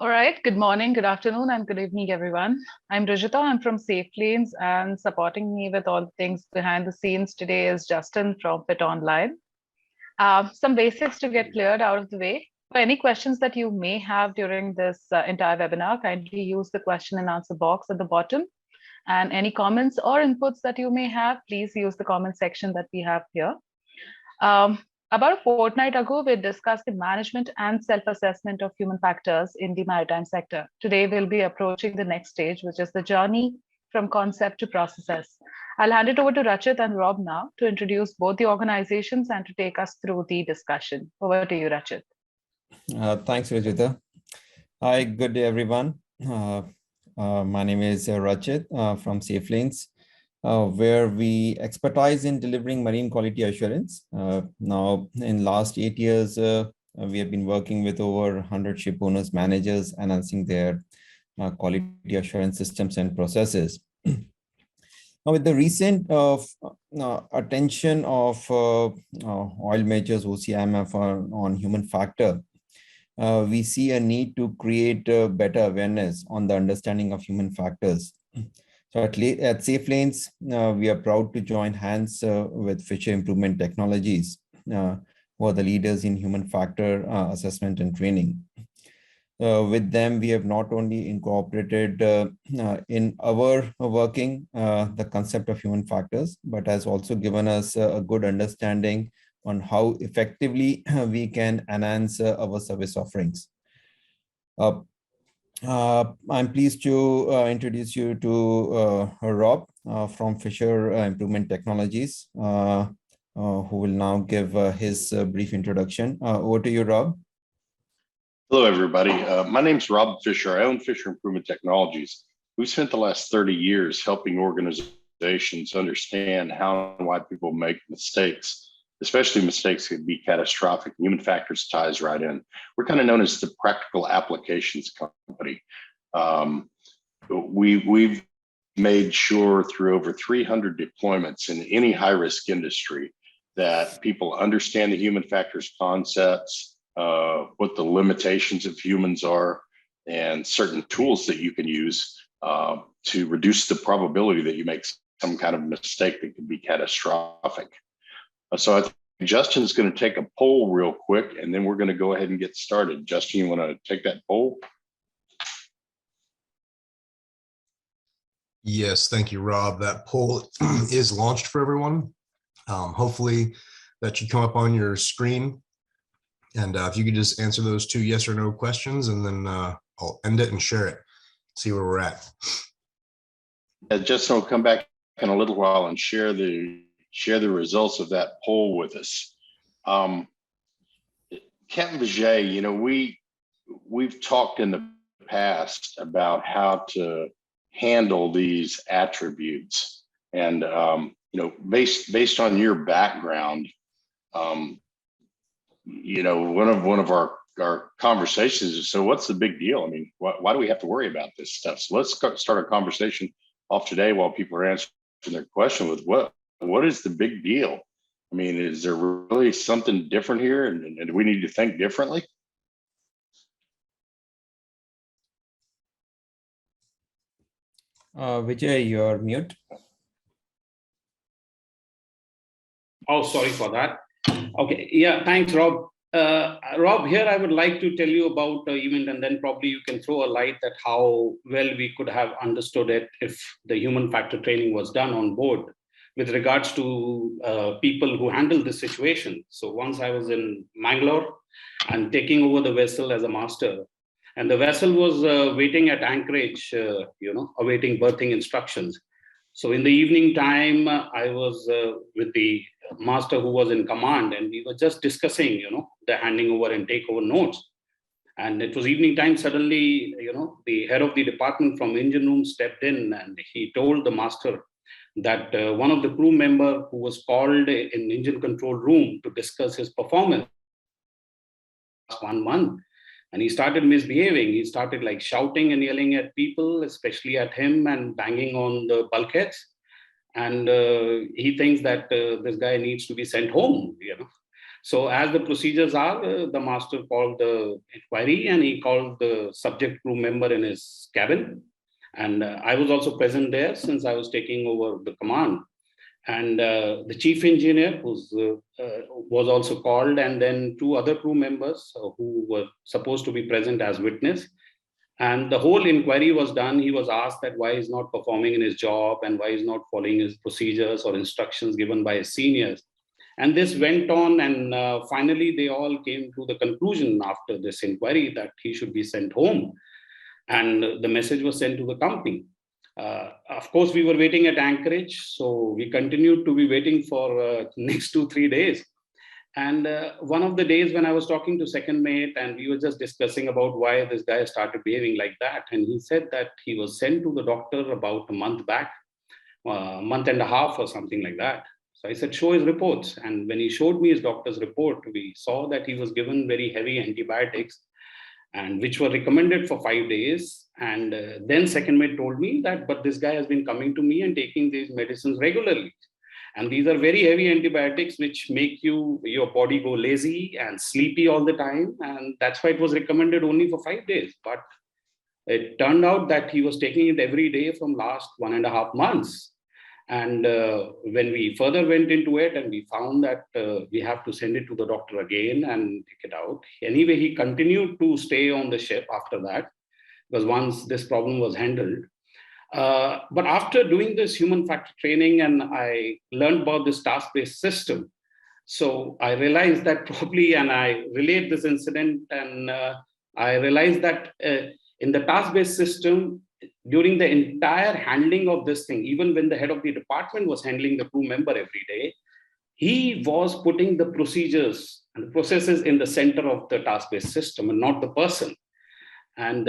All right. Good morning, good afternoon, and good evening, everyone. I'm Rajita. I'm from Safe Lanes, and supporting me with all the things behind the scenes today is Justin from Fit Online. Some basics to get cleared out of the way. For any questions that you may have during this entire webinar, kindly use the question and answer box at the bottom. And any comments or inputs that you may have, please use the comment section that we have here. Um, about a fortnight ago, we discussed the management and self-assessment of human factors in the maritime sector. Today, we'll be approaching the next stage, which is the journey from concept to processes. I'll hand it over to Rachit and Rob now to introduce both the organizations and to take us through the discussion. Over to you, Rachit. Thanks, Rajita. Hi, good day, everyone. My name is Rachit from Safe Lanes, where we expertise in delivering marine quality assurance. Now, in last 8 years, we have been working with over 100 ship owners, managers, enhancing their quality assurance systems and processes. Now, with the recent attention of oil majors, OCIMF on human factor, we see a need to create better awareness on the understanding of human factors. So at Safe Lanes, we are proud to join hands with Fisher Improvement Technologies, who are the leaders in human factor assessment and training. With them, we have not only incorporated in our working the concept of human factors, but has also given us a good understanding on how effectively we can enhance our service offerings. I'm pleased to introduce you to Rob from Fisher Improvement Technologies, who will now give his brief introduction. Over to you, Rob. Hello, everybody. My name's Rob Fisher. I own Fisher Improvement Technologies. We've spent the last 30 years helping organizations understand how and why people make mistakes, especially mistakes that can be catastrophic. Human factors ties right in. We're kind of known as the practical applications company. We've made sure through over 300 deployments in any high-risk industry that people understand the human factors concepts, what the limitations of humans are, and certain tools that you can use to reduce the probability that you make some kind of mistake that could be catastrophic. So I think Justin's going to take a poll real quick, and then we're going to go ahead and get started. Justin, you want to take that poll? Yes, thank you, Rob. That poll is launched for everyone. Hopefully that should come up on your screen. And if you could just answer those 2 yes or no questions, and then I'll end it and share it, see where we're at. Justin will come back in a little while and share the results of that poll with us. Captain Vijay, you know, we've talked in the past about how to handle these attributes, and you know, based on your background, you know, one of our conversations is, so what's the big deal? I mean, why do we have to worry about this stuff? So let's start a conversation off today while people are answering their question with what is the big deal? I mean, is there really something different here, and do we need to think differently? Vijay, you're mute. Oh, sorry for that. Okay, yeah, thanks, Rob. Rob, here I would like to tell you about the event, and then probably you can throw a light at how well we could have understood it if the human factor training was done on board with regards to people who handle this situation. So once I was in Mangalore and taking over the vessel as a master, and the vessel was waiting at anchorage, you know, awaiting berthing instructions. So in the evening time, I was with the master who was in command, and we were just discussing, you know, the handing over and takeover notes. And it was evening time. Suddenly, you know, the head of the department from engine room stepped in, and he told the master that one of the crew member who was called in engine control room to discuss his performance 1 month, and he started misbehaving. He started like shouting and yelling at people, especially at him, and banging on the bulkheads. And he thinks that this guy needs to be sent home, you know. So as the procedures are, the master called the inquiry and he called the subject crew member in his cabin. And I was also present there since I was taking over the command. And the chief engineer was also called, and then two other crew members who were supposed to be present as witness. And the whole inquiry was done. He was asked that why he's not performing in his job and why he's not following his procedures or instructions given by his seniors. And this went on, and finally they all came to the conclusion after this inquiry that he should be sent home. And the message was sent to the company. Of course, we were waiting at Anchorage, so we continued to be waiting for next 2-3 days. And one of the days when I was talking to second mate, and we were just discussing about why this guy started behaving like that, and he said that he was sent to the doctor about a month back, month and a half or something like that. So I said, show his reports. And when he showed me his doctor's report, we saw that he was given very heavy antibiotics, and which were recommended for 5 days. And then second mate told me that, but this guy has been coming to me and taking these medicines regularly. And these are very heavy antibiotics, which make your body go lazy and sleepy all the time. And that's why it was recommended only for 5 days. But it turned out that he was taking it every day from last 1.5 months. And when we further went into it and we found that we have to send it to the doctor again and take it out. Anyway, he continued to stay on the ship after that, because once this problem was handled. But after doing this human factor training, and I learned about this task-based system, so I realized that probably, and I relate this incident, and I realized that in the task-based system, during the entire handling of this thing, even when the head of the department was handling the crew member every day, he was putting the procedures and the processes in the center of the task-based system and not the person. And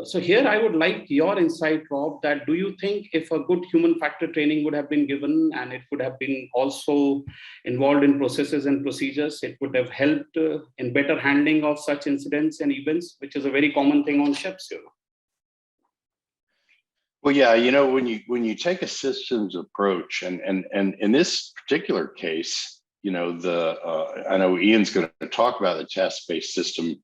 so here I would like your insight, Rob, that do you think if a good human factor training would have been given and it would have been also involved in processes and procedures, it would have helped in better handling of such incidents and events, which is a very common thing on ships, you know? Well, yeah, when you take a systems approach, and in this particular case, I know Ian's going to talk about the task-based system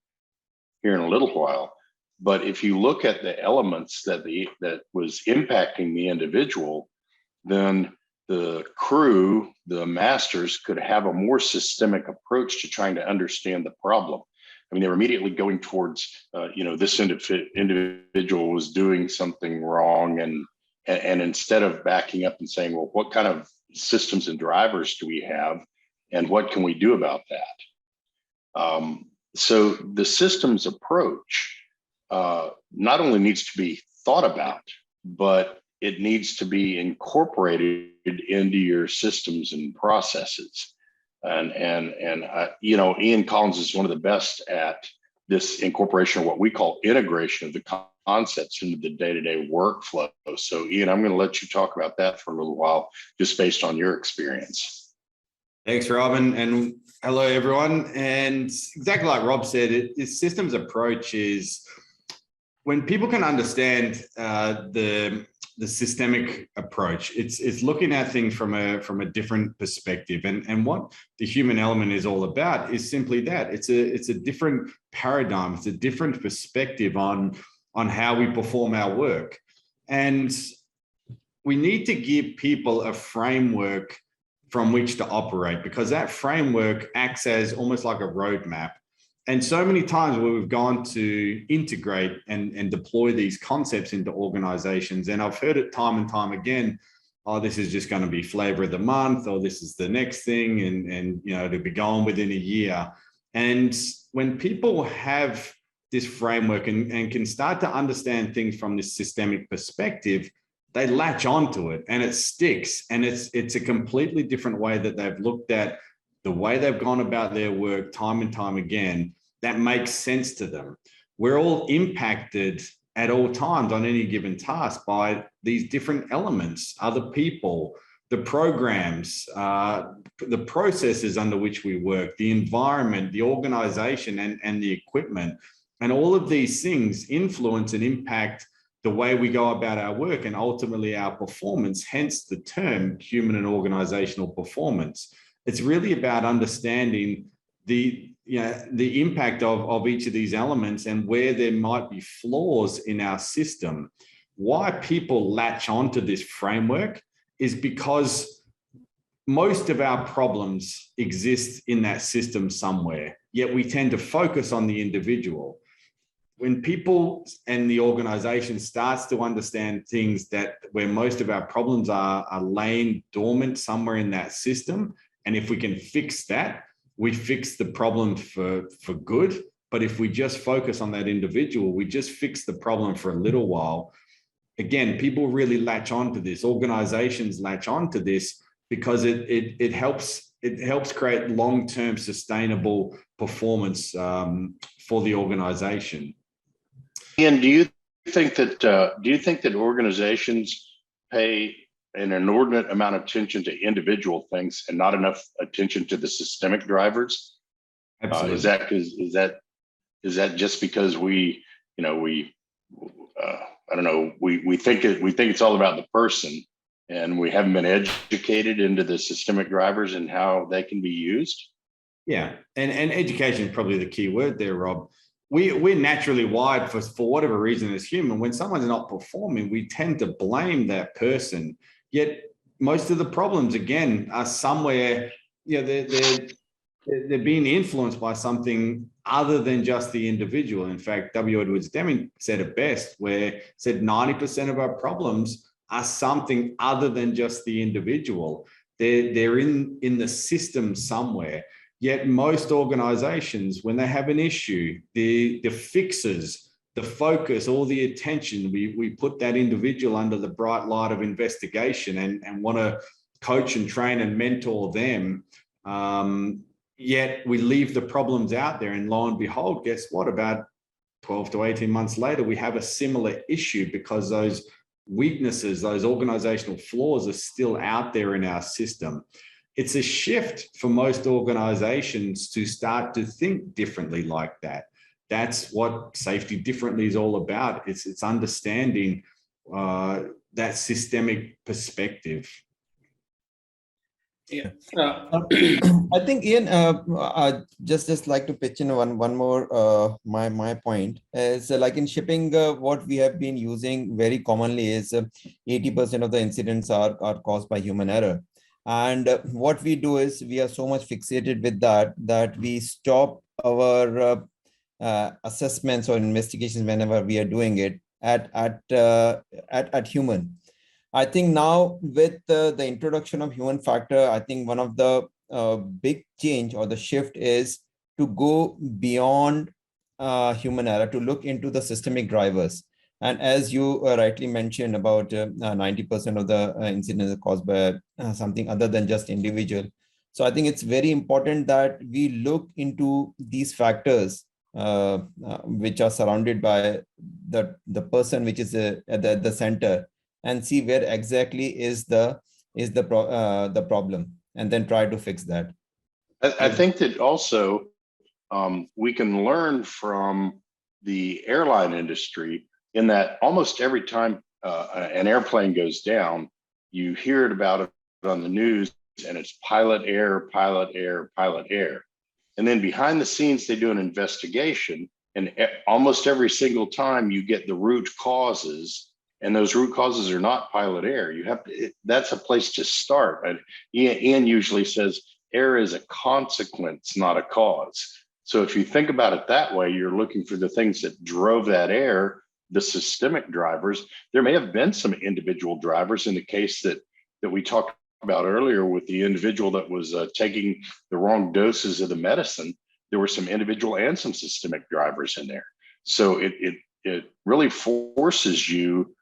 here in a little while. But if you look at the elements that was impacting the individual, then the crew, the masters, could have a more systemic approach to trying to understand the problem. I mean, they were immediately going towards, this individual was doing something wrong, and instead of backing up and saying, well, what kind of systems and drivers do we have, and what can we do about that? So the systems approach not only needs to be thought about, but it needs to be incorporated into your systems and processes. And Ian Collins is one of the best at this incorporation, of what we call integration of the concepts into the day-to-day workflow. So Ian, I'm going to let you talk about that for a little while, just based on your experience. Thanks, Rob, and hello, everyone. And exactly like Rob said, this systems approach is when people can understand the systemic approach. It's looking at things from a different perspective, and what the human element is all about is simply that. It's a different paradigm. It's a different perspective on how we perform our work, and we need to give people a framework from which to operate, because that framework acts as almost like a roadmap. And so many times where we've gone to integrate and deploy these concepts into organizations, and I've heard it time and time again, oh, this is just going to be flavor of the month, or this is the next thing, and it'll be gone within a year. And when people have this framework and can start to understand things from this systemic perspective, they latch onto it and it sticks. And it's a completely different way that they've looked at the way they've gone about their work time and time again. That makes sense to them. We're all impacted at all times on any given task by these different elements, other people, the programs, the processes under which we work, the environment, the organization, and the equipment. And all of these things influence and impact the way we go about our work and ultimately our performance, hence the term human and organizational performance. It's really about understanding the impact of each of these elements and where there might be flaws in our system. Why people latch onto this framework is because most of our problems exist in that system somewhere, yet we tend to focus on the individual. When people and the organization starts to understand things that where most of our problems are laying dormant somewhere in that system, and if we can fix that, we fix the problem for good. But if we just focus on that individual, we just fix the problem for a little while. Again, people really latch onto this. Organizations latch onto this because it helps create long-term sustainable performance for the organization. Ian, do you think that organizations pay an inordinate amount of attention to individual things and not enough attention to the systemic drivers? Absolutely. Is that just because we I don't know, we think it's all about the person, and we haven't been educated into the systemic drivers and how they can be used? Yeah, and education is probably the key word there, Rob. We're naturally wired for whatever reason as human. When someone's not performing, we tend to blame that person. Yet most of the problems, again, are somewhere, they're being influenced by something other than just the individual. In fact, W. Edwards Deming said it best, where said 90% of our problems are something other than just the individual. They're in the system somewhere. Yet most organizations, when they have an issue, the fixes, the focus, all the attention, we put that individual under the bright light of investigation and want to coach and train and mentor them. Yet we leave the problems out there, and lo and behold, guess what? About 12 to 18 months later, we have a similar issue because those weaknesses, those organizational flaws are still out there in our system. It's a shift for most organizations to start to think differently like that. That's what Safety Differently is all about. It's understanding that systemic perspective. Yeah. I think, Ian, I just like to pitch in one more my point is like in shipping, what we have been using very commonly is 80% of the incidents are caused by human error. And what we do is we are so much fixated with that we stop our assessments or investigations whenever we are doing it at human. I think now with the introduction of human factor, I think one of the big change or the shift is to go beyond human error, to look into the systemic drivers. And as you rightly mentioned, about 90% of the incidents are caused by something other than just individual. So I think it's very important that we look into these factors which are surrounded by the person which is at the center, and see where exactly is the problem, and then try to fix that. I think that also we can learn from the airline industry in that almost every time an airplane goes down, you hear about it on the news, and it's pilot error, pilot error, pilot error. And then behind the scenes, they do an investigation, and almost every single time you get the root causes, and those root causes are not pilot error. You have to, that's a place to start. And Ian usually says error is a consequence, not a cause. So if you think about it that way, you're looking for the things that drove that error, the systemic drivers. There may have been some individual drivers in the case that we talked about earlier with the individual that was taking the wrong doses of the medicine. There were some individual and some systemic drivers in there. So it really forces you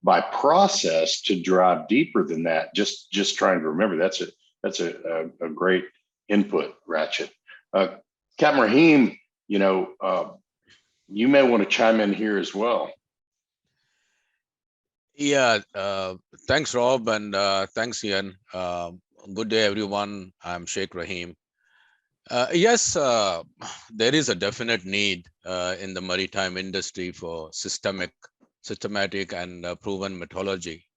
by process to drive deeper than that. Just trying to remember, that's a great input, Ratchet. Captain Rahim, you may want to chime in here as well. Yeah, thanks, Rob, and thanks, Ian. Good day, everyone. I'm Sheikh Rahim. Yes, there is a definite need in the maritime industry for systematic and proven methodology.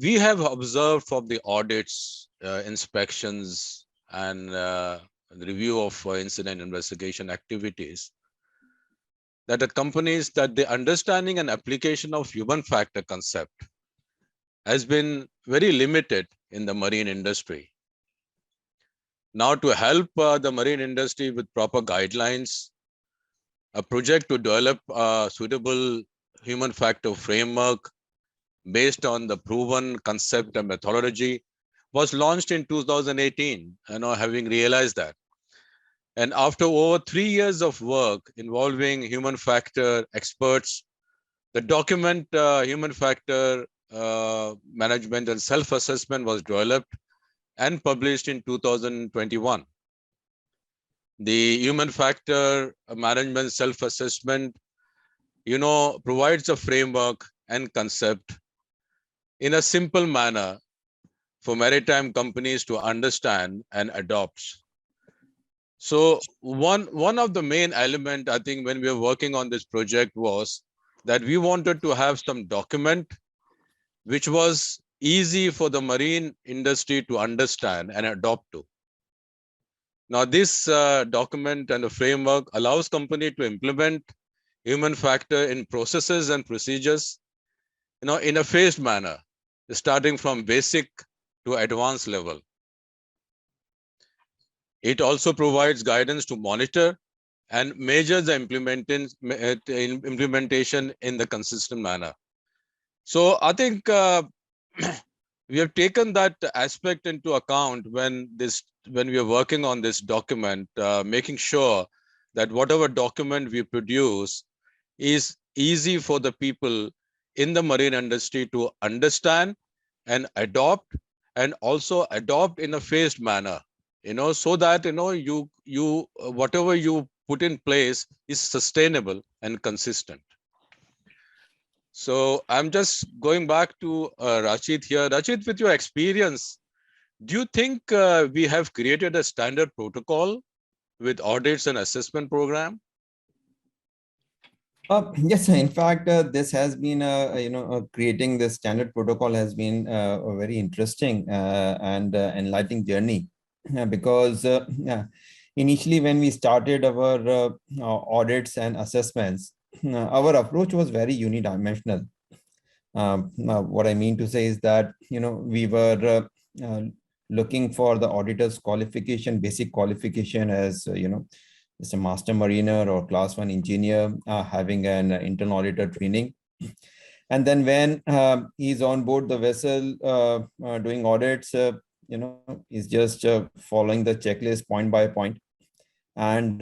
We have observed from the audits, inspections, and the review of incident investigation activities, that the companies that the understanding and application of human factor concept has been very limited in the marine industry. Now, to help the marine industry with proper guidelines, a project to develop a suitable human factor framework based on the proven concept and methodology was launched in 2018, having realized that. And after over 3 years of work involving human factor experts, the document human factor management and self-assessment was developed and published in 2021. The human factor management self-assessment, provides a framework and concept in a simple manner for maritime companies to understand and adopt. So one of the main element, I think, when we were working on this project was that we wanted to have some document which was easy for the marine industry to understand and adopt to. Now, this document and the framework allows company to implement human factor in processes and procedures, in a phased manner, starting from basic to advanced level. It also provides guidance to monitor and measure the implementation in the consistent manner. So I think we have taken that aspect into account when we are working on this document, making sure that whatever document we produce is easy for the people in the marine industry to understand and adopt, and also adopt in a phased manner, so that you whatever you put in place is sustainable and consistent. So I'm just going back to Rachit here. Rachit, with your experience, do you think we have created a standard protocol with audits and assessment program? Yes, in fact, this has been, creating this standard protocol has been a very interesting and enlightening journey, because initially when we started our audits and assessments, our approach was very unidimensional. What I mean to say is that, we were looking for the auditor's qualification, basic qualification as, as a master mariner or class 1 engineer, having an internal auditor training. And then when he's on board the vessel doing audits, he's just following the checklist point by point and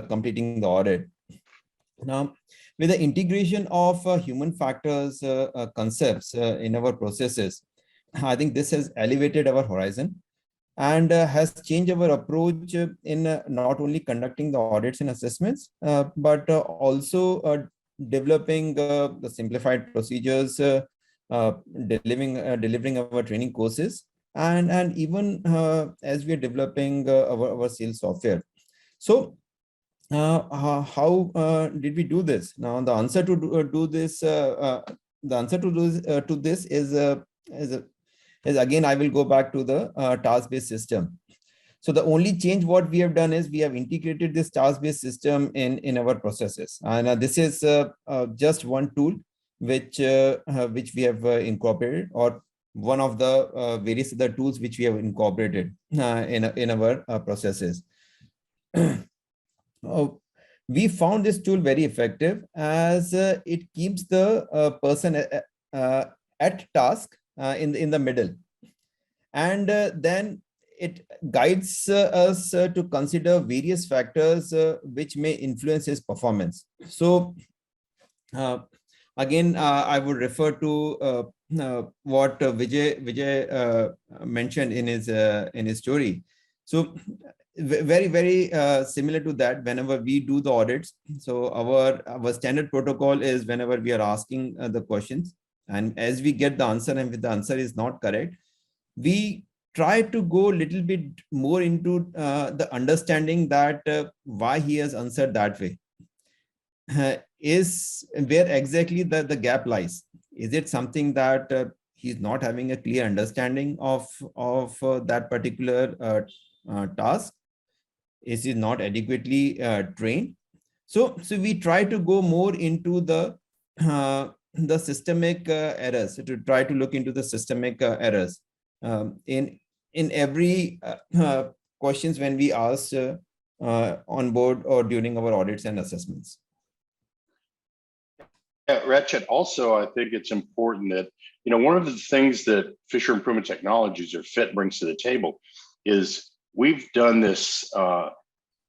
completing the audit. Now, with the integration of human factors concepts in our processes, I think this has elevated our horizon and has changed our approach in not only conducting the audits and assessments, but also developing the simplified procedures, delivering our training courses, and even as we are developing our sales software. So how did we do this? Now, the answer to do this, is again, I will go back to the task-based system. So the only change what we have done is we have integrated this task-based system in our processes. And this is just one tool which we have incorporated, or one of the various other tools which we have incorporated in our processes. We found this tool very effective as it keeps the person at task in the middle, and then it guides us to consider various factors which may influence his performance. So again, I would refer to what Vijay mentioned in his story. So very similar to that, whenever we do the audits, so our standard protocol is whenever we are asking the questions, and as we get the answer, and if the answer is not correct, we try to go a little bit more into the understanding that why he has answered that way. Is where exactly the gap lies. Is it something that he's not having a clear understanding of that particular task? is not adequately trained. So we try to go more into the systemic errors, to try to look into the systemic errors in every questions when we ask on board or during our audits and assessments. Yeah, Ratchet, also, I think it's important that, one of the things that Fisher Improvement Technologies, or FIT, brings to the table is we've done this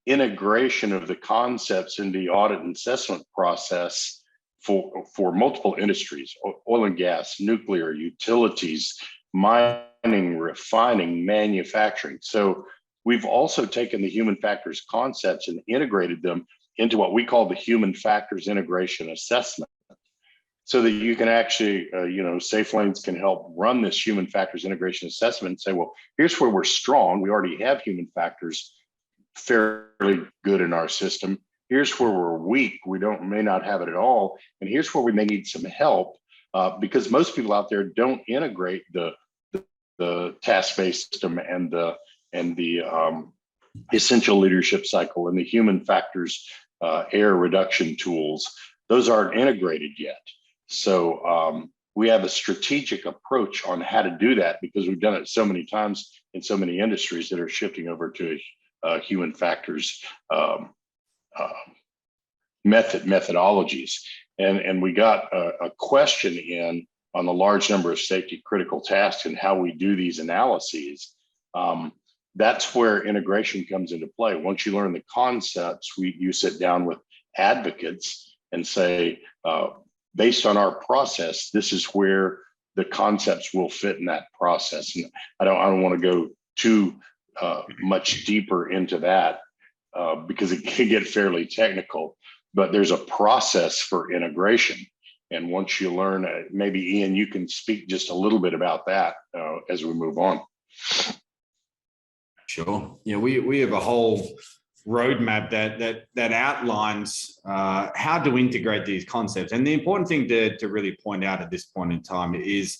integration of the concepts in the audit and assessment process for multiple industries: oil and gas, nuclear, utilities, mining, refining, manufacturing. So we've also taken the human factors concepts and integrated them into what we call the human factors integration assessment, so that you can actually, Safe Lanes can help run this human factors integration assessment and say, well, here's where we're strong. We already have human factors fairly good in our system. Here's where we're weak. We may not have it at all. And here's where we may need some help, because most people out there don't integrate the task-based system and the essential leadership cycle and the human factors error reduction tools. Those aren't integrated yet. So we have a strategic approach on how to do that, because we've done it so many times in so many industries that are shifting over to human factors methodologies. And we got a question in on the large number of safety critical tasks and how we do these analyses. That's where integration comes into play. Once you learn the concepts, you sit down with advocates and say, based on our process, this is where the concepts will fit in that process. And I don't want to go too much deeper into that because it can get fairly technical, but there's a process for integration. And once you learn, maybe Ian, you can speak just a little bit about that as we move on. Sure. Yeah, we have a whole roadmap that outlines how to integrate these concepts. And the important thing to really point out at this point in time is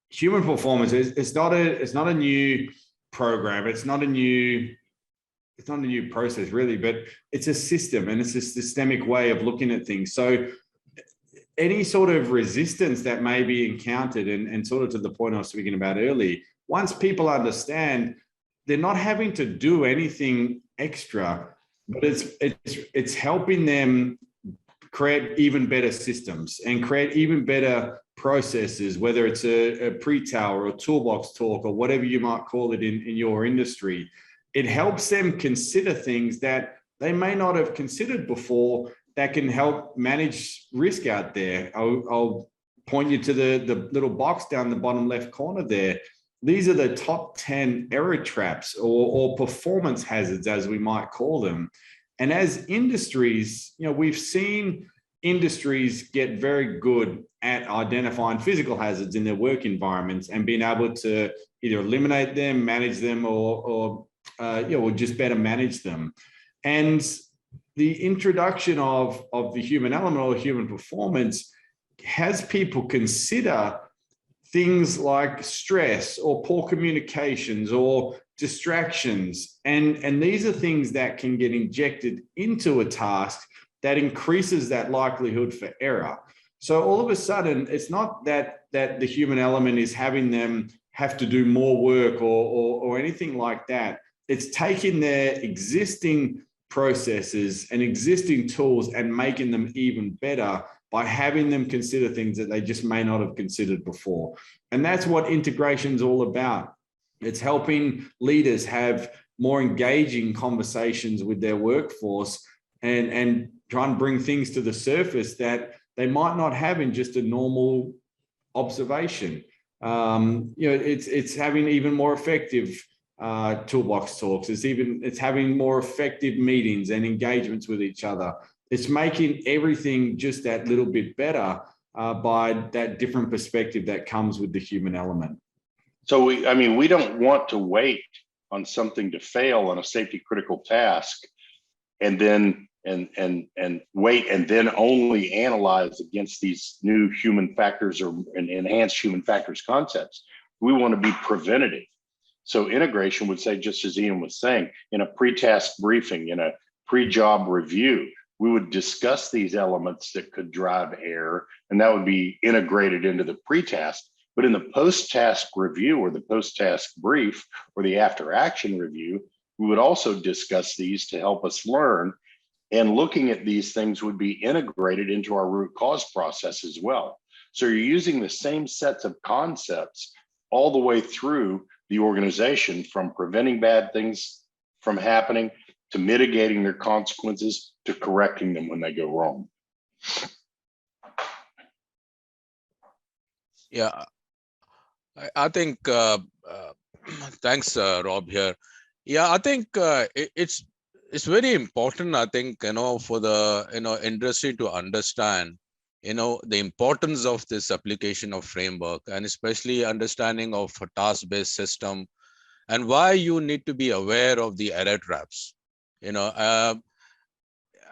human performance. It's not a new program. It's not a new process really, but it's a system, and it's a systemic way of looking at things. So any sort of resistance that may be encountered, and sort of to the point I was speaking about earlier, once people understand, they're not having to do anything extra, but it's helping them create even better systems and create even better processes, whether it's a pre-tower or a toolbox talk or whatever you might call it in your industry. It helps them consider things that they may not have considered before that can help manage risk out there. I'll point you to the little box down the bottom left corner there. These are the top 10 error traps or performance hazards, as we might call them. And as industries, we've seen industries get very good at identifying physical hazards in their work environments and being able to either eliminate them, manage them, or just better manage them. And the introduction of the human element or human performance has people consider things like stress or poor communications or distractions. And these are things that can get injected into a task that increases that likelihood for error. So all of a sudden, it's not that the human element is having them have to do more work or anything like that. It's taking their existing processes and existing tools and making them even better by having them consider things that they just may not have considered before. And that's what integration is all about. It's helping leaders have more engaging conversations with their workforce and try and bring things to the surface that they might not have in just a normal observation. It's having even more effective toolbox talks. It's having more effective meetings and engagements with each other. It's making everything just that little bit better by that different perspective that comes with the human element. So we don't want to wait on something to fail on a safety critical task and then wait and then only analyze against these new human factors or enhanced human factors concepts. We want to be preventative. So integration would say, just as Ian was saying, in a pre-task briefing, in a pre-job review, we would discuss these elements that could drive error, and that would be integrated into the pre-task. But in the post-task review or the post-task brief or the after-action review, we would also discuss these to help us learn. And looking at these things would be integrated into our root cause process as well. So you're using the same sets of concepts all the way through the organization, from preventing bad things from happening to mitigating their consequences to correcting them when they go wrong. Yeah, I think, thanks, Rob here. Yeah, I think it's very important, I think, for the, industry to understand, the importance of this application of framework, and especially understanding of a task-based system and why you need to be aware of the error traps.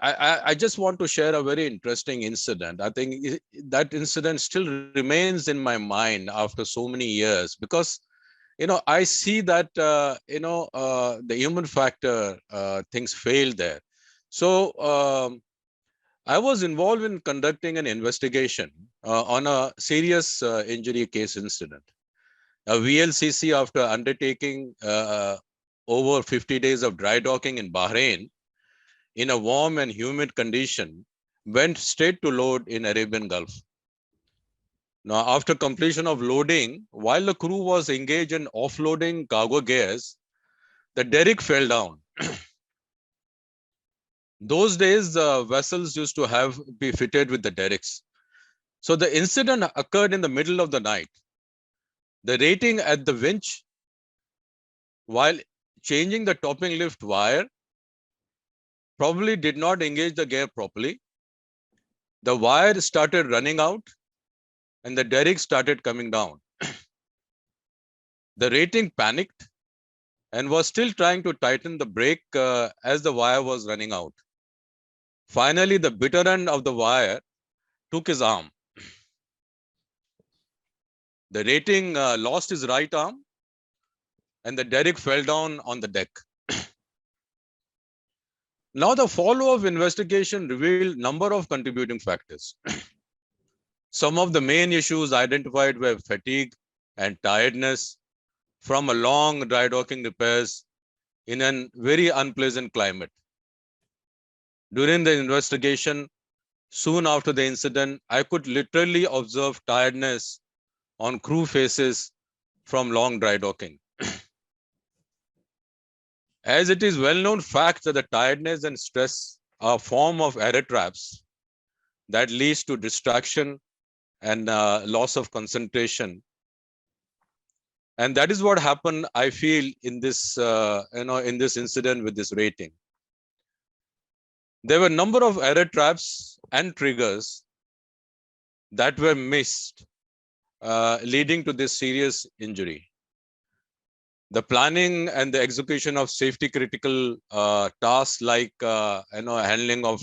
I just want to share a very interesting incident. I think that incident still remains in my mind after so many years, because I see that the human factor things failed there. So I was involved in conducting an investigation on a serious injury case incident. A VLCC, after undertaking over 50 days of dry docking in Bahrain, in a warm and humid condition, went straight to load in Arabian Gulf. Now, after completion of loading, while the crew was engaged in offloading cargo gears, the derrick fell down. Those days, vessels used to be fitted with the derricks. So the incident occurred in the middle of the night. The rating at the winch, while changing the topping lift wire, probably did not engage the gear properly. The wire started running out and the derrick started coming down. The rating panicked and was still trying to tighten the brake as the wire was running out. Finally, the bitter end of the wire took his arm. The rating lost his right arm and the derrick fell down on the deck. Now, the follow-up investigation revealed a number of contributing factors. Some of the main issues identified were fatigue and tiredness from a long dry docking repairs in a very unpleasant climate. During the investigation, soon after the incident, I could literally observe tiredness on crew faces from long dry docking. As it is well-known fact that the tiredness and stress are a form of error traps that leads to distraction and loss of concentration. And that is what happened, I feel, in this, in this incident with this rating. There were a number of error traps and triggers that were missed, leading to this serious injury. The planning and the execution of safety critical tasks like handling of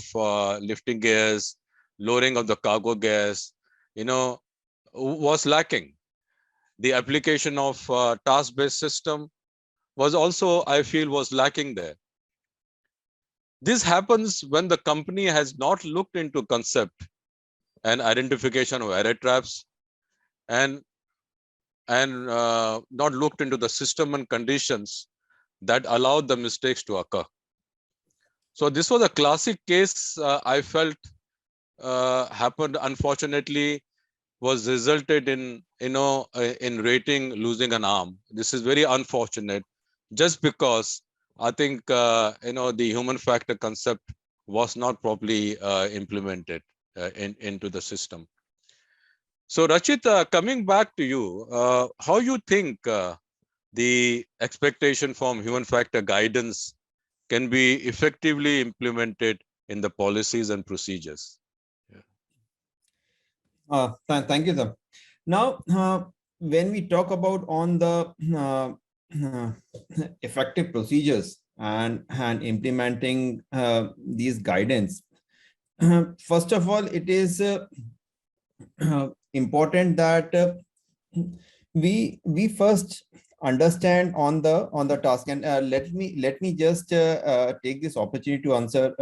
lifting gears, lowering of the cargo gears, was lacking. The application of task-based system was also, I feel, was lacking there. This happens when the company has not looked into concept and identification of error traps and not looked into the system and conditions that allowed the mistakes to occur. So this was a classic case I felt happened, unfortunately, was resulted in, in rating losing an arm. This is very unfortunate, just because I think, the human factor concept was not properly implemented into the system. So Rachit, coming back to you, how you think the expectation from human factor guidance can be effectively implemented in the policies and procedures? Thank you, sir. Now, when we talk about on the effective procedures and implementing these guidance, first of all, it is important that we first understand on the task. And let me just take this opportunity to answer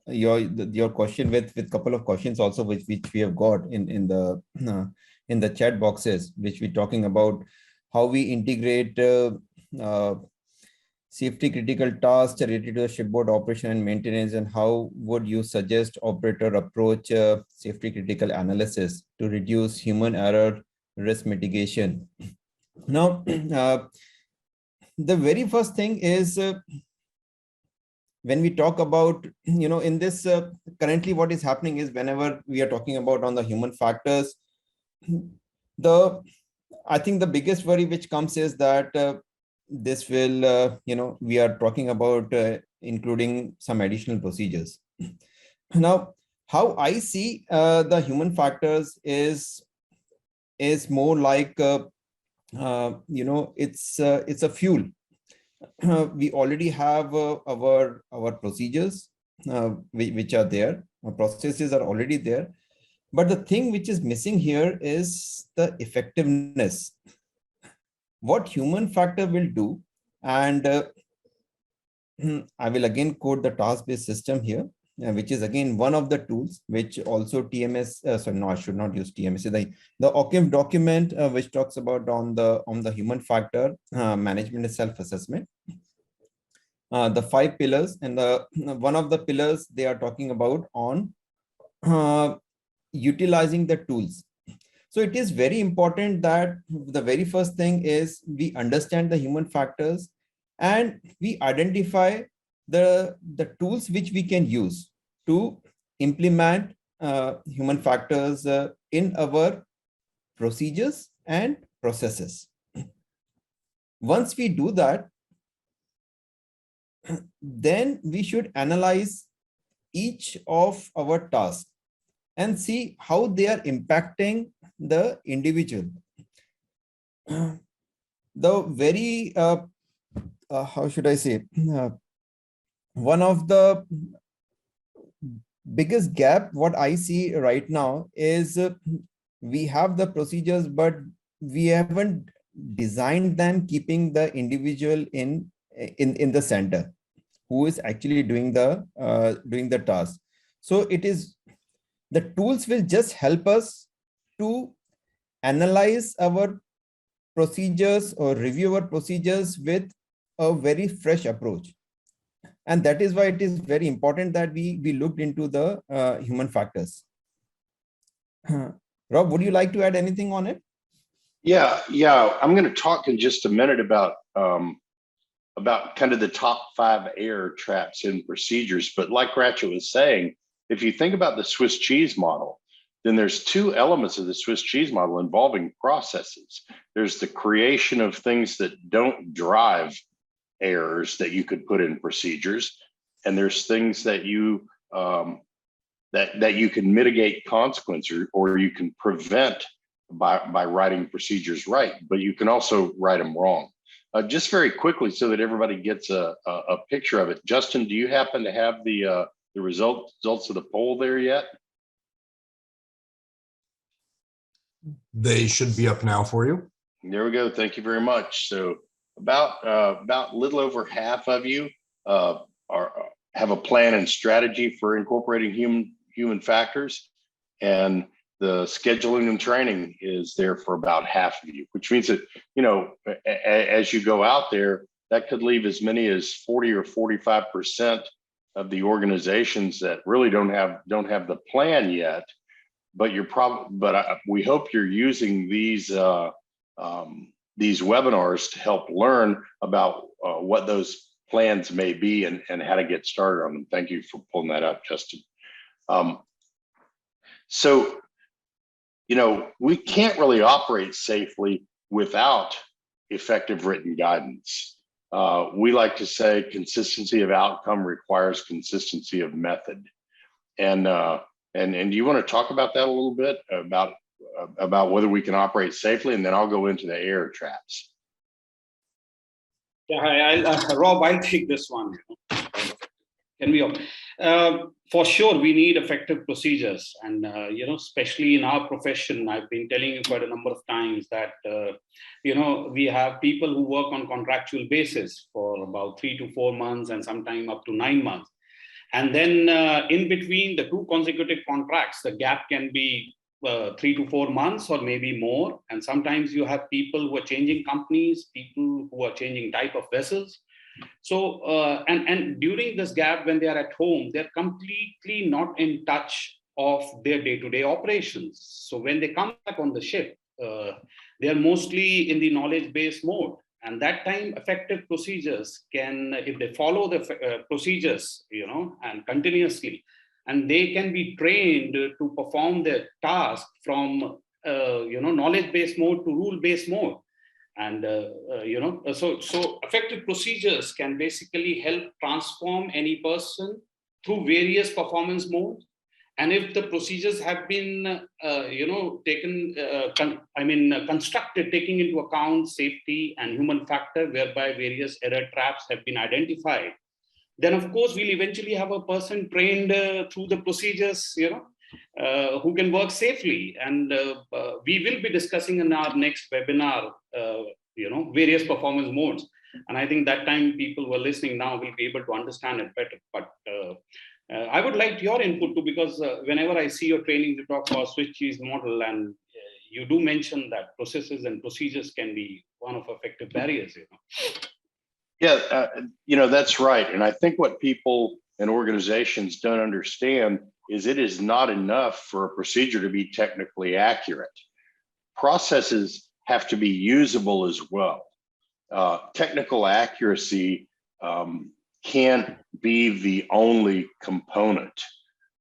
your question with couple of questions also, which we have got in the chat boxes, which we're talking about how we integrate safety critical tasks related to the shipboard operation and maintenance, and how would you suggest operator approach safety critical analysis to reduce human error risk mitigation. Now, the very first thing is when we talk about, in this currently what is happening is whenever we are talking about on the human factors, I think the biggest worry which comes is that this will, we are talking about including some additional procedures. Now, how I see the human factors is more like, it's a fuel. We already have our procedures which are there. Our processes are already there. But the thing which is missing here is the effectiveness. What human factor will do, and I will again quote the task-based system here, which is again one of the tools which also TMS, sorry, no, I should not use TMS. The OCIMF document which talks about on the human factor management and self-assessment. The 5 pillars, and one of the pillars they are talking about on utilizing the tools. So it is very important that the very first thing is we understand the human factors and we identify the tools which we can use to implement human factors in our procedures and processes. Once we do that, then we should analyze each of our tasks and see how they are impacting the individual. The very, how should I say, one of the biggest gap what I see right now is we have the procedures, but we haven't designed them keeping the individual in the center who is actually doing the task. So it is, the tools will just help us to analyze our procedures or review our procedures with a very fresh approach. And that is why it is very important that we looked into the human factors. Rob, would you like to add anything on it? Yeah. I'm going to talk in just a minute about kind of the top 5 error traps in procedures. But like Ratchet was saying, if you think about the Swiss cheese model, then there's 2 elements of the Swiss cheese model involving processes. There's the creation of things that don't drive errors that you could put in procedures, and there's things that you that you can mitigate consequences or you can prevent by writing procedures right, but you can also write them wrong. Just very quickly, so that everybody gets a picture of it. Justin, do you happen to have the results of the poll there yet? They should be up now for you. There we go. Thank you very much. So about little over half of you have a plan and strategy for incorporating human factors, and the scheduling and training is there for about half of you, which means that, as you go out there, that could leave as many as 40 or 45% of the organizations that really don't have the plan yet. But we hope you're using these webinars to help learn about what those plans may be and how to get started on them. Thank you for pulling that up, Justin. So, we can't really operate safely without effective written guidance. We like to say consistency of outcome requires consistency of method. And do you want to talk about that a little bit, about whether we can operate safely, and then I'll go into the error traps. Yeah, Rob, I'll take this one. Can we all? For sure, we need effective procedures, and especially in our profession, I've been telling you quite a number of times that we have people who work on contractual basis for about 3 to 4 months, and sometimes up to 9 months, and then in between the 2 consecutive contracts, the gap can be 3 to 4 months or maybe more. And sometimes you have people who are changing companies, people who are changing type of vessels. So, and during this gap, when they are at home, they're completely not in touch of their day-to-day operations. So when they come back on the ship, they're mostly in the knowledge-based mode. And that time, effective procedures can, if they follow the procedures, and continuously, and they can be trained to perform their task from, knowledge-based mode to rule-based mode. And, so effective procedures can basically help transform any person through various performance modes. And if the procedures have been, constructed, taking into account safety and human factor, whereby various error traps have been identified, then of course we'll eventually have a person trained through the procedures, who can work safely. And we will be discussing in our next webinar, various performance modes. And I think that time people who are listening now will be able to understand it better. But I would like your input too, because whenever I see your training, you talk about Swiss cheese model, and you do mention that processes and procedures can be one of effective barriers. Yeah, that's right. And I think what people and organizations don't understand is it is not enough for a procedure to be technically accurate. Processes have to be usable as well. Technical accuracy can't be the only component.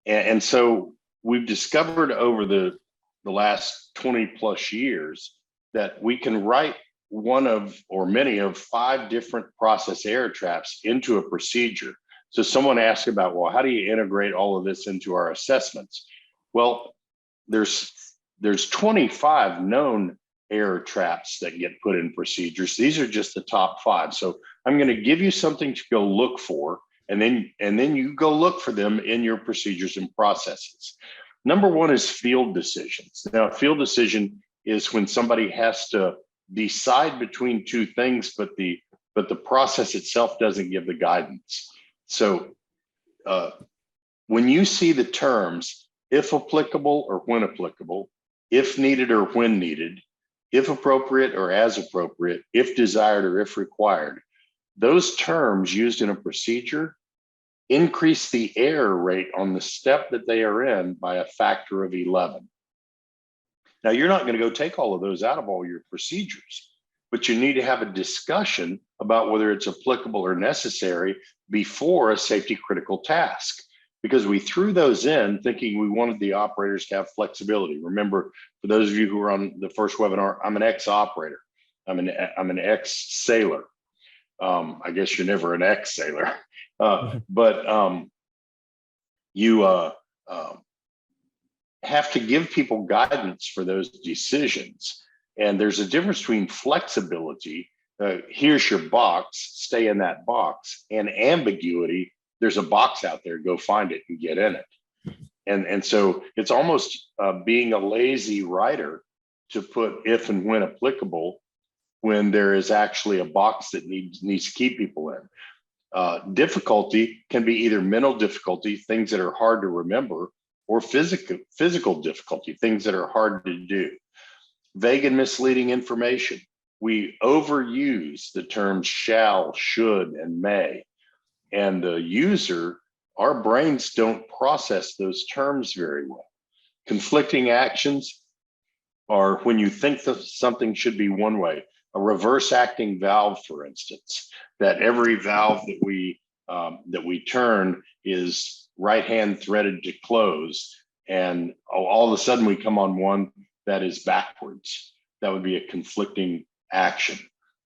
And so we've discovered over the last 20 plus years that we can write one of, or many of, 5 different process error traps into a procedure. So someone asked about, well, how do you integrate all of this into our assessments? Well, there's 25 known error traps that get put in procedures. These are just the top 5. So I'm going to give you something to go look for, and then you go look for them in your procedures and processes. Number 1 is field decisions. Now, a field decision is when somebody has to decide between 2 things, but the process itself doesn't give the guidance. So when you see the terms, if applicable or when applicable, if needed or when needed, if appropriate or as appropriate, if desired or if required, those terms used in a procedure increase the error rate on the step that they are in by a factor of 11. Now, you're not going to go take all of those out of all your procedures, but you need to have a discussion about whether it's applicable or necessary before a safety critical task, because we threw those in thinking we wanted the operators to have flexibility. Remember, for those of you who were on the first webinar, I'm an ex-operator. I'm an ex-sailor. I guess you're never an ex-sailor, but you have to give people guidance for those decisions. And there's a difference between flexibility, here's your box, stay in that box, and ambiguity, there's a box out there, go find it and get in it. And so it's almost being a lazy writer to put if and when applicable when there is actually a box that needs to keep people in. Difficulty can be either mental difficulty, things that are hard to remember, or physical difficulty, things that are hard to do. Vague and misleading information. We overuse the terms shall, should, and may. And the user, our brains don't process those terms very well. Conflicting actions are when you think that something should be one way. A reverse acting valve, for instance, that every valve that we turn is right hand threaded to close, and all of a sudden we come on one that is backwards. That would be a conflicting action.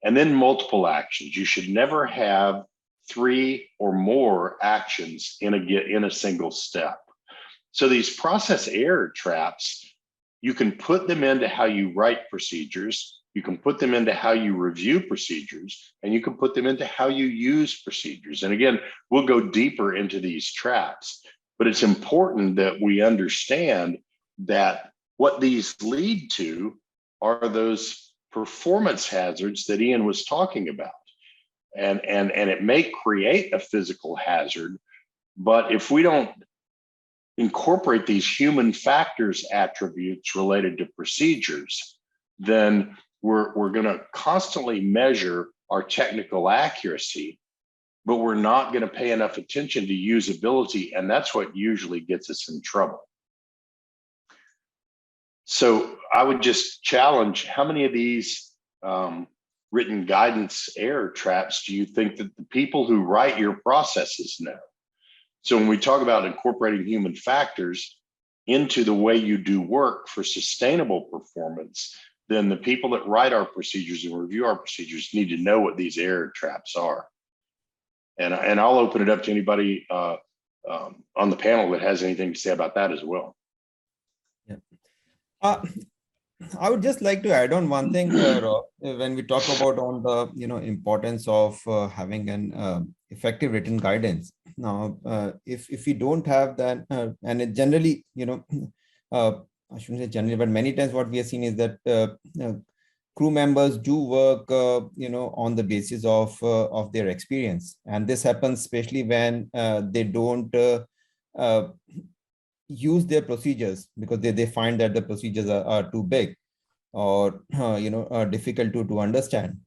And then multiple actions. You should never have 3 or more actions in a single step. So these process error traps, you can put them into how you write procedures. You can put them into how you review procedures, and you can put them into how you use procedures. And again, we'll go deeper into these traps, but it's important that we understand that what these lead to are those performance hazards that Ian was talking about. And it may create a physical hazard, but if we don't incorporate these human factors attributes related to procedures, then we're going to constantly measure our technical accuracy, but we're not going to pay enough attention to usability, and that's what usually gets us in trouble. So I would just challenge, how many of these written guidance error traps do you think that the people who write your processes know? So when we talk about incorporating human factors into the way you do work for sustainable performance, then the people that write our procedures and review our procedures need to know what these error traps are. And I'll open it up to anybody on the panel that has anything to say about that as well. Yeah. I would just like to add on one thing, Rob, when we talk about on the importance of having an effective written guidance. Now, if we don't have that, and it generally, I shouldn't say generally, but many times what we have seen is that crew members do work, on the basis of their experience, and this happens especially when they don't use their procedures because they find that the procedures are too big or difficult to understand.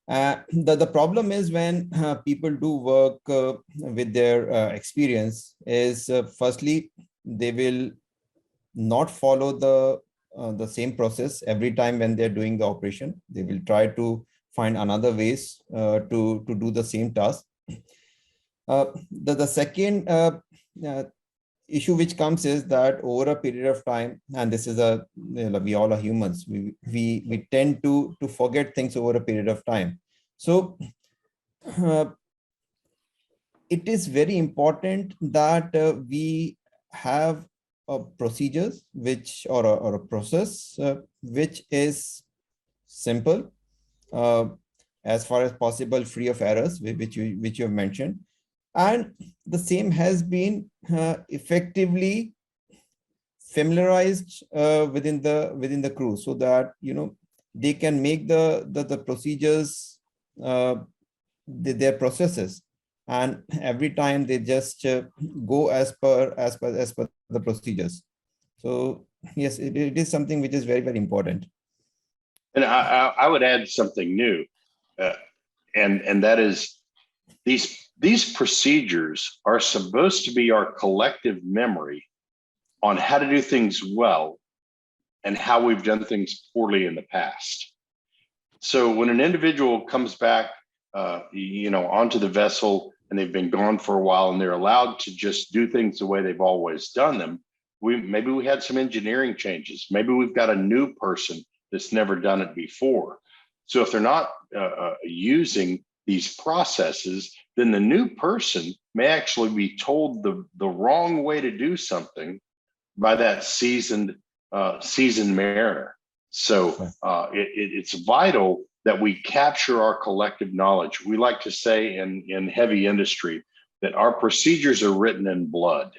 The problem is when people do work with their experience is firstly, they will not follow the same process every time when they're doing the operation. They will try to find another ways to do the same task. The second issue which comes is that over a period of time, and this is we all are humans, we tend to forget things over a period of time. So it is very important that we have procedures which or a process which is simple, as far as possible, free of errors, which you have mentioned. And the same has been effectively familiarized within the crew, so that they can make the procedures their processes, and every time they just go as per the procedures. So yes, it is something which is very, very important. And I would add something new, and that is these procedures are supposed to be our collective memory on how to do things well and how we've done things poorly in the past. So when an individual comes back, onto the vessel and they've been gone for a while and they're allowed to just do things the way they've always done them, maybe we had some engineering changes. Maybe we've got a new person that's never done it before. So if they're not using these processes, then the new person may actually be told the wrong way to do something by that seasoned mariner. So it's vital that we capture our collective knowledge. We like to say in heavy industry that our procedures are written in blood,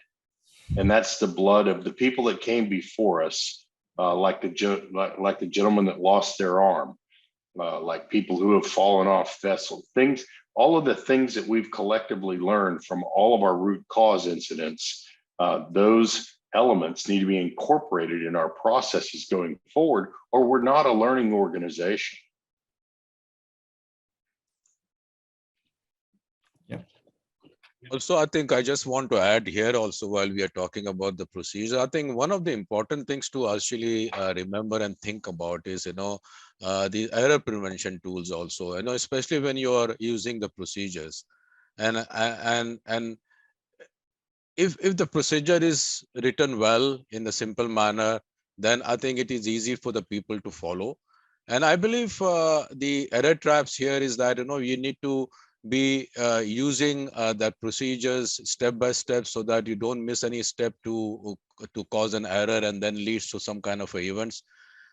and that's the blood of the people that came before us, like the gentleman that lost their arm, like people who have fallen off vessels, all of the things that we've collectively learned from all of our root cause incidents, those elements need to be incorporated in our processes going forward, or we're not a learning organization. Yeah. Also, I think I just want to add here also, while we are talking about the procedure, I think one of the important things to actually remember and think about is, the error prevention tools also, especially when you are using the procedures. And if the procedure is written well in a simple manner, then I think it is easy for the people to follow. And I believe the error traps here is that, you need to be using that procedures step by step, so that you don't miss any step to cause an error and then leads to some kind of events.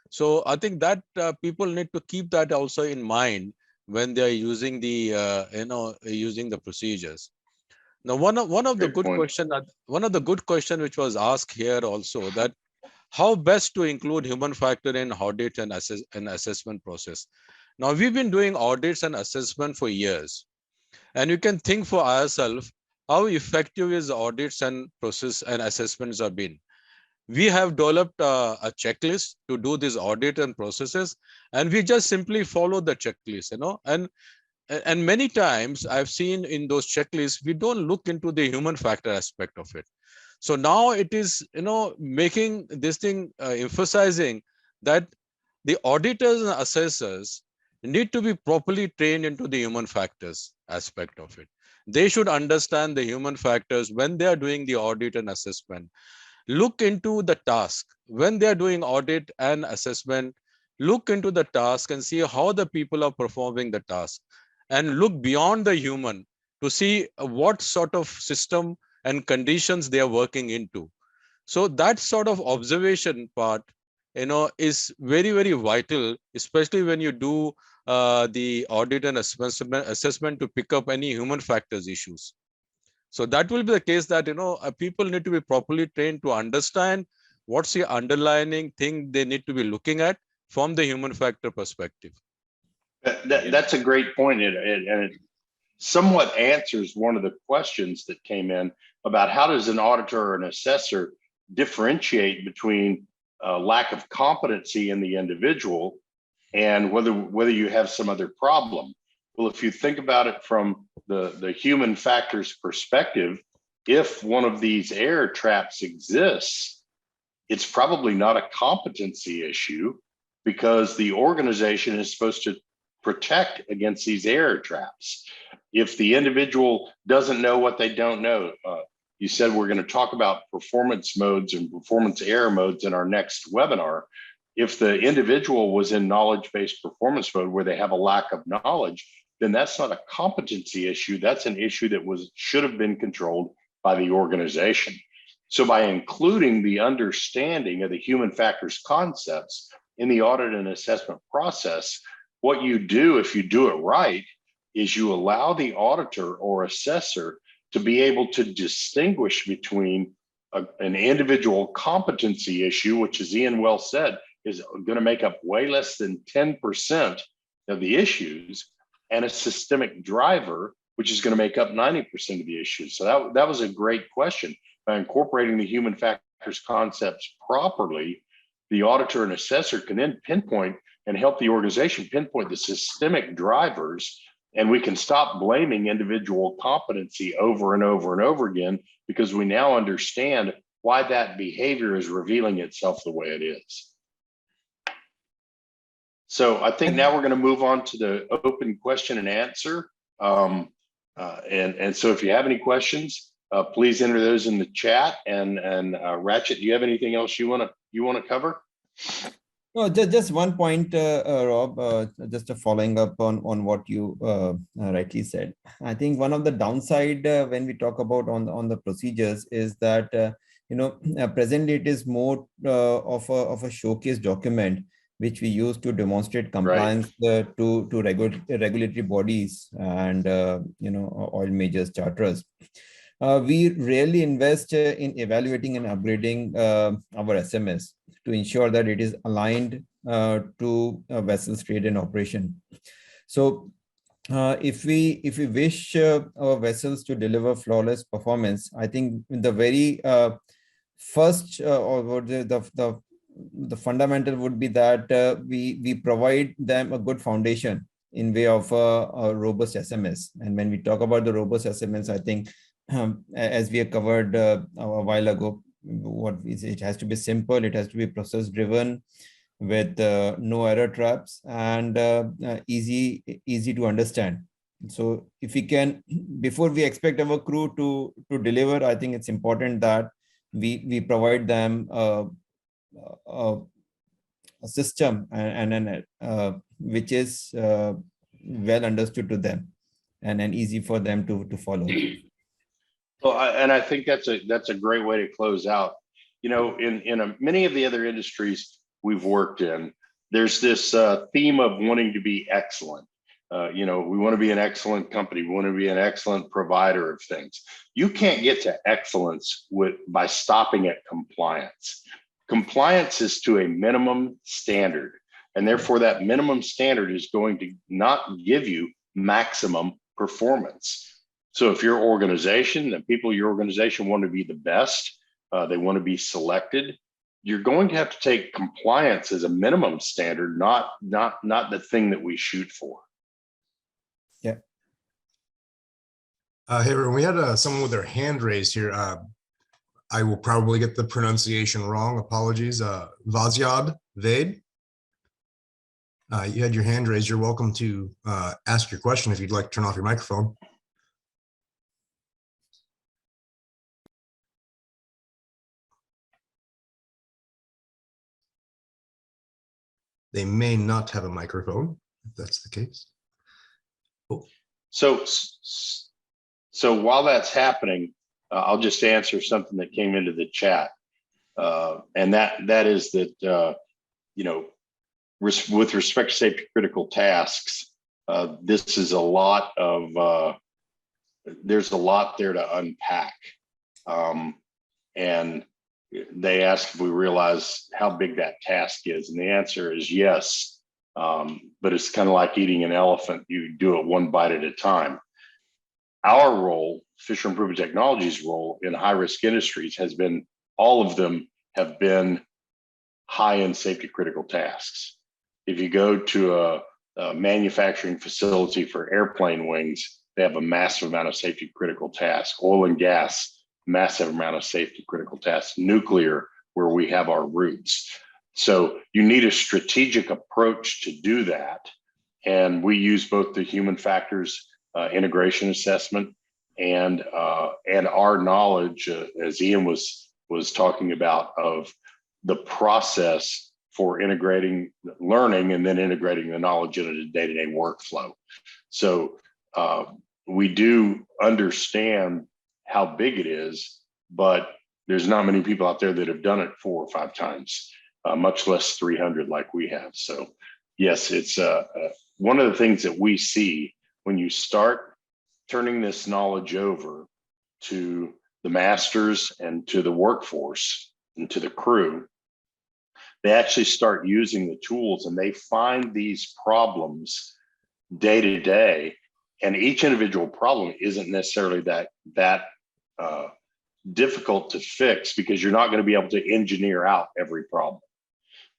So I think that people need to keep that also in mind when they are using the using the procedures. Now, one of the Great good point. question which was asked here also, that how best to include human factor in audit and assessment process. Now, we've been doing audits and assessment for years, and you can think for ourselves how effective is audits and process and assessments have been. We have developed a checklist to do this audit and processes, and we just simply follow the checklist, and many times I've seen in those checklists, we don't look into the human factor aspect of it. So now it is, making this thing, emphasizing that the auditors and assessors need to be properly trained into the human factors aspect of it. They should understand the human factors when they are doing the audit and assessment. Look into the task when they are doing audit and assessment. Look into the task and see how the people are performing the task, and look beyond the human to see what sort of system and conditions they are working into. So that sort of observation part, is very, very vital, especially when you do the audit and assessment to pick up any human factors issues. So that will be the case that, people need to be properly trained to understand what's the underlying thing they need to be looking at from the human factor perspective. That's a great point, and it somewhat answers one of the questions that came in about how does an auditor or an assessor differentiate between lack of competency in the individual and whether you have some other problem. Well, if you think about it from the human factors perspective, if one of these error traps exists, it's probably not a competency issue, because the organization is supposed to protect against these error traps. If the individual doesn't know what they don't know, you said we're going to talk about performance modes and performance error modes in our next webinar. If the individual was in knowledge-based performance mode where they have a lack of knowledge, then that's not a competency issue. That's an issue that should have been controlled by the organization. So by including the understanding of the human factors concepts in the audit and assessment process, what you do, if you do it right, is you allow the auditor or assessor to be able to distinguish between an individual competency issue, which, as Ian well said, is going to make up way less than 10% of the issues, and a systemic driver, which is going to make up 90% of the issues. So that was a great question. By incorporating the human factors concepts properly, the auditor and assessor can then pinpoint and help the organization pinpoint the systemic drivers, and we can stop blaming individual competency over and over and over again, because we now understand why that behavior is revealing itself the way it is. So I think now we're going to move on to the open question and answer. And so if you have any questions, please enter those in the chat. And Ratchet, do you have anything else you want to cover? No, just one point, Rob, just following up on what you rightly said. I think one of the downside when we talk about on the procedures is that, presently it is more of a showcase document, which we use to demonstrate compliance to regulatory bodies and, oil majors, charters. We rarely invest in evaluating and upgrading our SMS to ensure that it is aligned to vessel's trade and operation. So if we wish our vessels to deliver flawless performance, I think the very first or the fundamental would be that we provide them a good foundation in way of a robust SMS. And when we talk about the robust SMS, I think as we have covered a while ago, it has to be simple, it has to be process driven with no error traps and easy to understand. So if we can, before we expect our crew to deliver, I think it's important that we provide them a system and which is well understood to them and easy for them to follow. Well, and I think that's a great way to close out. In many of the other industries, we've worked in, there's this theme of wanting to be excellent. We want to be an excellent company. We want to be an excellent provider of things. You can't get to excellence by stopping at compliance. Compliance is to a minimum standard, and therefore that minimum standard is going to not give you maximum performance. So if your organization, the people in your organization want to be the best, they want to be selected, you're going to have to take compliance as a minimum standard, not the thing that we shoot for. Yeah. Hey, everyone, we had someone with their hand raised here. I will probably get the pronunciation wrong. Apologies. Vazyad Vade. You had your hand raised. You're welcome to ask your question if you'd like to turn off your microphone. They may not have a microphone, if that's the case. Oh. So while that's happening, I'll just answer something that came into the chat. And that is that, with respect to safety critical tasks, this is a lot of, there's a lot there to unpack. And they asked if we realize how big that task is. And the answer is yes. But it's kind of like eating an elephant. You do it one bite at a time. Our role, Fisher Improvement Technologies' role in high-risk industries has been, all of them have been high-end safety critical tasks. If you go to a manufacturing facility for airplane wings, they have a massive amount of safety critical tasks. Oil and gas, massive amount of safety critical tasks. Nuclear, where we have our roots. So you need a strategic approach to do that. And we use both the human factors integration assessment and our knowledge, as Ian was talking about, of the process for integrating learning and then integrating the knowledge into the day-to-day workflow. So we do understand how big it is, but there's not many people out there that have done it 4 or 5 times, much less 300 like we have. So yes, it's one of the things that we see when you start turning this knowledge over to the masters and to the workforce and to the crew, they actually start using the tools and they find these problems day to day. And each individual problem isn't necessarily that difficult to fix, because you're not going to be able to engineer out every problem.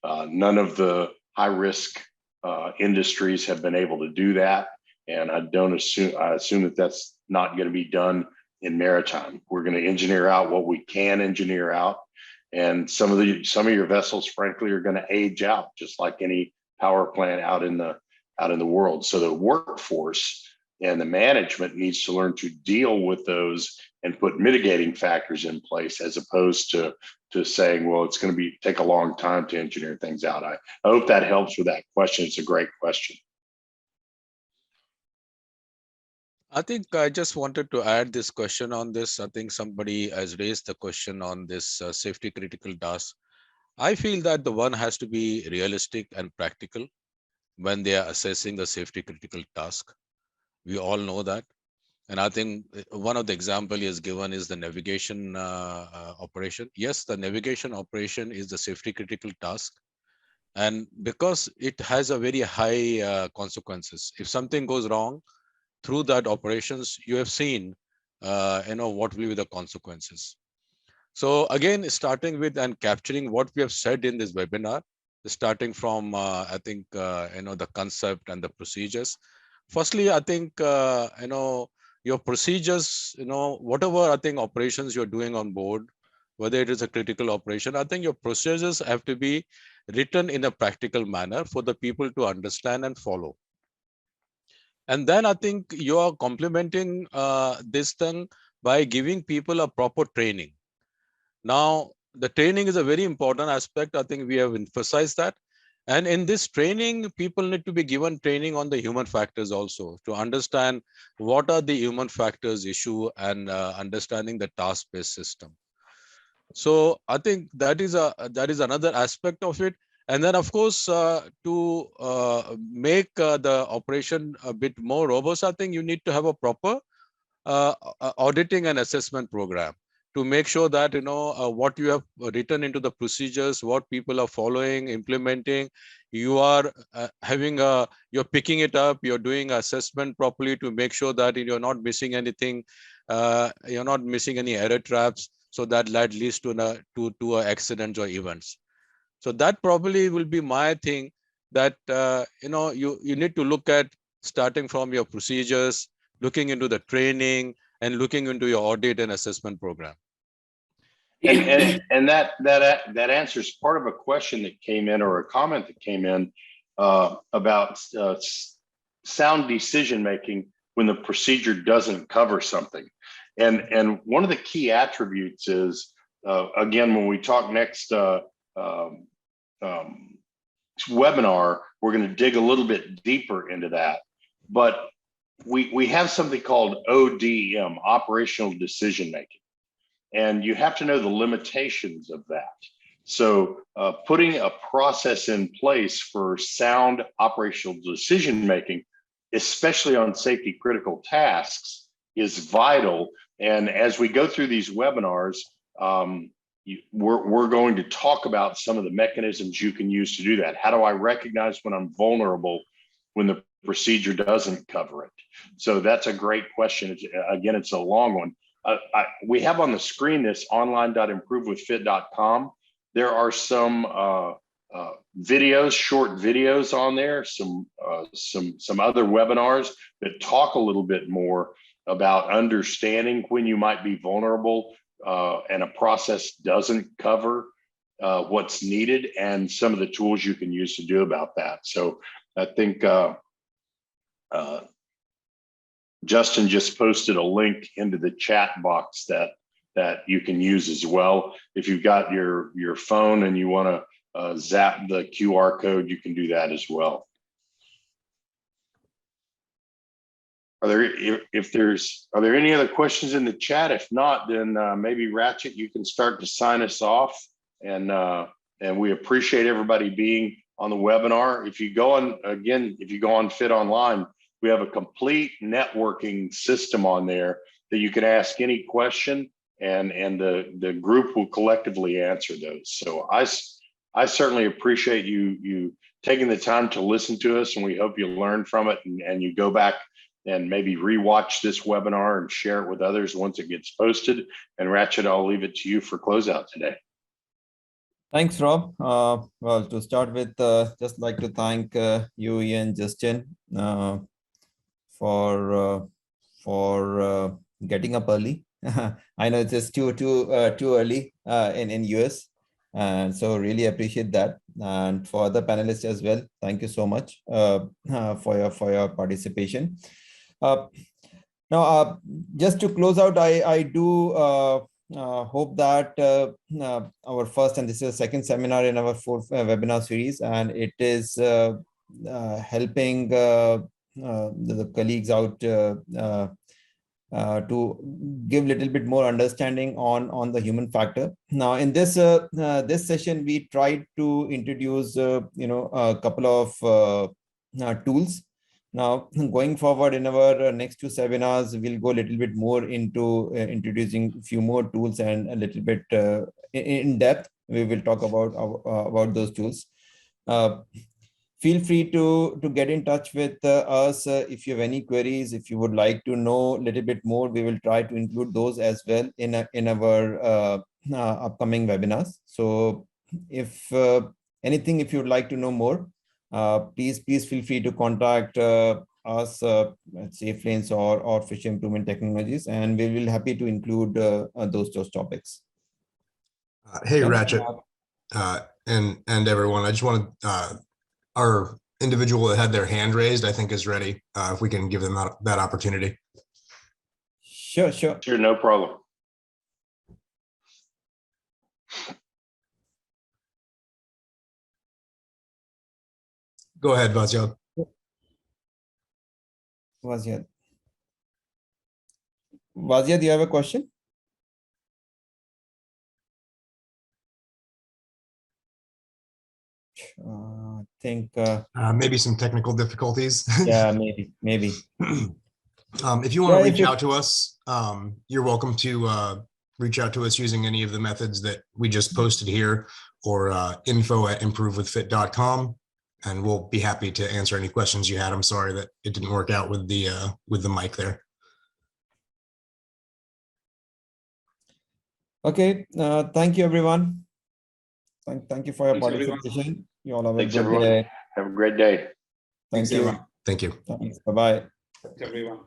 None of the high risk industries have been able to do that. And I assume that that's not going to be done in maritime. We're going to engineer out what we can engineer out. And some of your vessels, frankly, are going to age out, just like any power plant out in the world. So the workforce and the management needs to learn to deal with those and put mitigating factors in place, as opposed to saying, well, it's going to take a long time to engineer things out. I hope that helps with that question. It's a great question. I think I just wanted to add this question on this. I think somebody has raised the question on this safety critical task. I feel that the one has to be realistic and practical when they are assessing a safety critical task. We all know that. And I think one of the example he has given is the navigation operation. Yes, the navigation operation is the safety critical task. And because it has a very high consequences, if something goes wrong through that operations, you have seen, what will be the consequences. So again, starting with and capturing what we have said in this webinar, starting from, the concept and the procedures. Firstly, I think, your procedures, whatever I think operations you're doing on board, whether it is a critical operation, I think your procedures have to be written in a practical manner for the people to understand and follow. And then I think you are complementing this thing by giving people a proper training. Now, the training is a very important aspect. I think we have emphasized that. And in this training, people need to be given training on the human factors also, to understand what are the human factors issue and understanding the task-based system. So I think that is another aspect of it. And then, of course, to make the operation a bit more robust, I think you need to have a proper auditing and assessment program to make sure that what you have written into the procedures, what people are following, implementing, you are you're picking it up, you're doing assessment properly to make sure that you're not missing anything, you're not missing any error traps, so that leads to accidents or events. So that probably will be my thing, that you need to look at starting from your procedures, looking into the training, and looking into your audit and assessment program. And that answers part of a question that came in, or a comment that came in about sound decision making when the procedure doesn't cover something. And one of the key attributes is, again, when we talk next webinar, we're going to dig a little bit deeper into that. But we have something called ODM, operational decision making. And you have to know the limitations of that. So putting a process in place for sound operational decision making, especially on safety critical tasks, is vital. And as we go through these webinars, we're going to talk about some of the mechanisms you can use to do that. How do I recognize when I'm vulnerable when the procedure doesn't cover it? So that's a great question. Again, it's a long one. We have on the screen this online.improvewithfit.com. There are some videos, short videos on there, some other webinars that talk a little bit more about understanding when you might be vulnerable and a process doesn't cover what's needed, and some of the tools you can use to do about that. So I think Justin just posted a link into the chat box that you can use as well. If you've got your phone and you want to zap the QR code, you can do that as well. Are there any other questions in the chat? If not, then maybe Ratchet, you can start to sign us off. And we appreciate everybody being on the webinar. If you go on Fit Online, we have a complete networking system on there that you can ask any question, and the group will collectively answer those. So I certainly appreciate you taking the time to listen to us, and we hope you learn from it, and you go back and maybe rewatch this webinar and share it with others once it gets posted. And Ratchet, I'll leave it to you for closeout today. Thanks, Rob. Well, to start with, just like to thank you, Ian, Justin, for getting up early. I know it's just too early in US, and so really appreciate that. And for other panelists as well, thank you so much for your participation. Now, just to close out, I do hope that our first, and this is the second seminar in our 4th webinar series, and it is helping the colleagues out to give a little bit more understanding on the human factor. Now, in this this session, we tried to introduce a couple of tools. Now, going forward in our next 2 seminars, we'll go a little bit more into introducing a few more tools, and a little bit in depth. We will talk about those tools. Feel free to get in touch with us if you have any queries. If you would like to know a little bit more, we will try to include those as well in our upcoming webinars. So if anything, if you would like to know more, please feel free to contact us at SafeLanes or Fisher Improvement Technologies, and we will happy to include those topics. Hey, Ratchet, and everyone, I just want to, our individual that had their hand raised, I think is ready. If we can give them that opportunity. Sure, No problem. Go ahead, Vasyad. Vasyad, do you have a question? I think, Maybe some technical difficulties. yeah, maybe. If you want to Yeah, reach out to us, you're welcome to reach out to us using any of the methods that we just posted here, or info@improvewithfit.com, and we'll be happy to answer any questions you had. I'm sorry that it didn't work out with the mic there. Okay, thank you, everyone. Thank you for your Thanks, everyone. participation. You all have a Thanks, good everyone. day. Have a great day. Thank you. Thank you. Thanks. Bye-bye. Thanks, everyone.